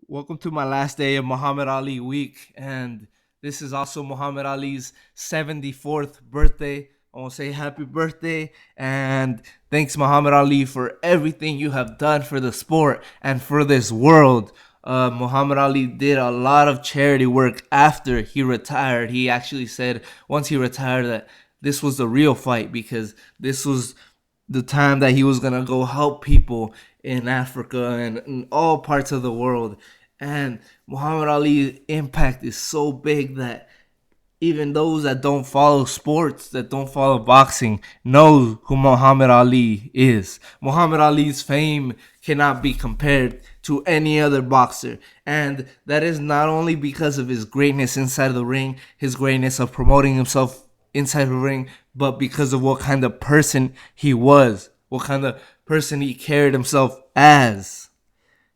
Welcome to my last day of Muhammad Ali week, and this is also Muhammad Ali's 74th birthday. I want to say happy birthday, and thanks, Muhammad Ali, for everything you have done for the sport and for this world. Muhammad Ali did a lot of charity work after he retired. He actually said once he retired that this was the real fight because this was the time that he was gonna go help people in Africa and in all parts of the world. And Muhammad Ali's impact is so big that even those that don't follow sports, that don't follow boxing, know who Muhammad Ali is. Muhammad Ali's fame cannot be compared to any other boxer. And that is not only because of his greatness inside of the ring, his greatness of promoting himself inside the ring, but because of what kind of person he was, what kind of person he carried himself as.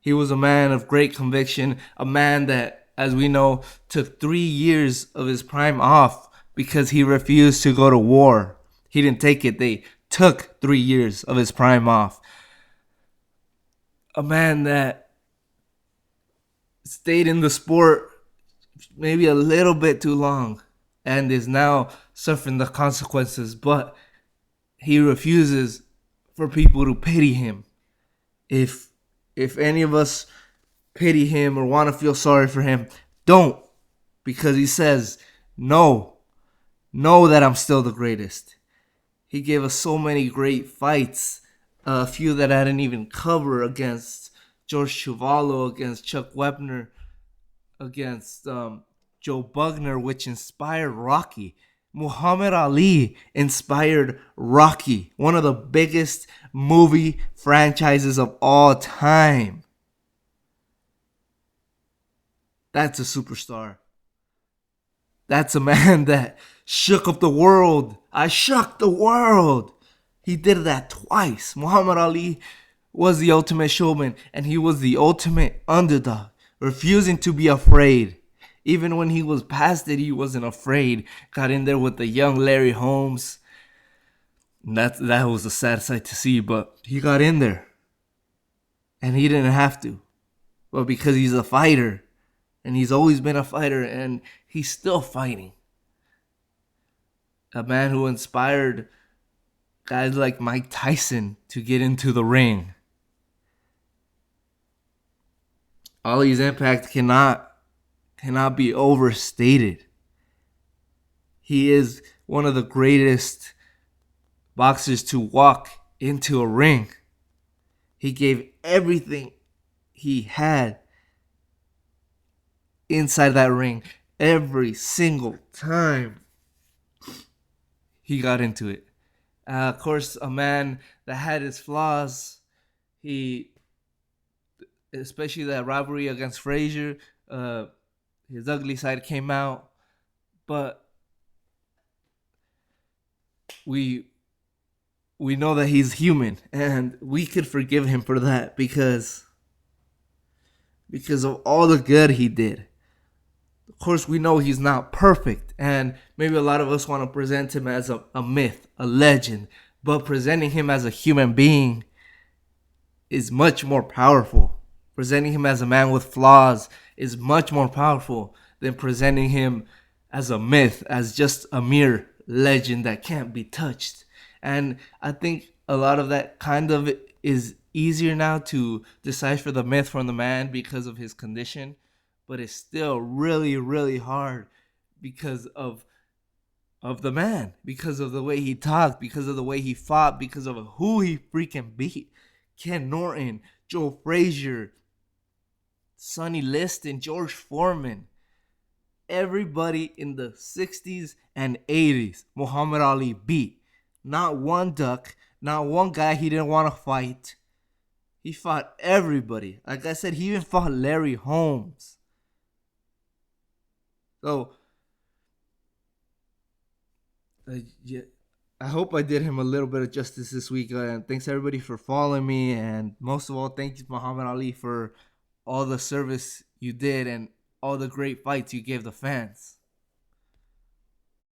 He was a man of great conviction, a man that, as we know, took 3 years of his prime off because he refused to go to war. He didn't take it. They took 3 years of his prime off. A man that stayed in the sport maybe a little bit too long and is now suffering the consequences, but he refuses for people to pity him. If any of us pity him or want to feel sorry for him, don't, because he says, no, know that I'm still the greatest. He gave us so many great fights, a few that I didn't even cover, against George Chuvalo, against Chuck Wepner, against Joe Bugner, which inspired Rocky. Muhammad Ali inspired Rocky, one of the biggest movie franchises of all time. That's a superstar. That's a man that shook up the world. I shook the world. He did that twice. Muhammad Ali was the ultimate showman, and he was the ultimate underdog, refusing to be afraid. Even when he was past it, he wasn't afraid. Got in there with the young Larry Holmes. And that was a sad sight to see, but he got in there. And he didn't have to. But because he's a fighter, and he's always been a fighter, and he's still fighting. A man who inspired guys like Mike Tyson to get into the ring. Ali's impact cannot be overstated. He is one of the greatest boxers to walk into a ring. He gave everything he had inside that ring every single time he got into it. Of course, a man that had his flaws. He, especially that rivalry against Frazier, his ugly side came out, but we know that he's human, and we could forgive him for that because of all the good he did. Of course, we know he's not perfect, and maybe a lot of us want to present him as a myth, a legend, but presenting him as a human being is much more powerful. Presenting him as a man with flaws is much more powerful than presenting him as a myth, as just a mere legend that can't be touched. And I think a lot of that kind of is easier now to decipher the myth from the man because of his condition, but it's still really, really hard because of the man, because of the way he talked, because of the way he fought, because of who he freaking beat. Ken Norton, Joe Frazier, Sonny Liston, George Foreman. Everybody in the 60s and 80s, Muhammad Ali beat. Not one duck, not one guy he didn't want to fight. He fought everybody. Like I said, he even fought Larry Holmes. So, yeah, I hope I did him a little bit of justice this week. And thanks everybody for following me. And most of all, thank you, Muhammad Ali, for all the service you did and all the great fights you gave the fans.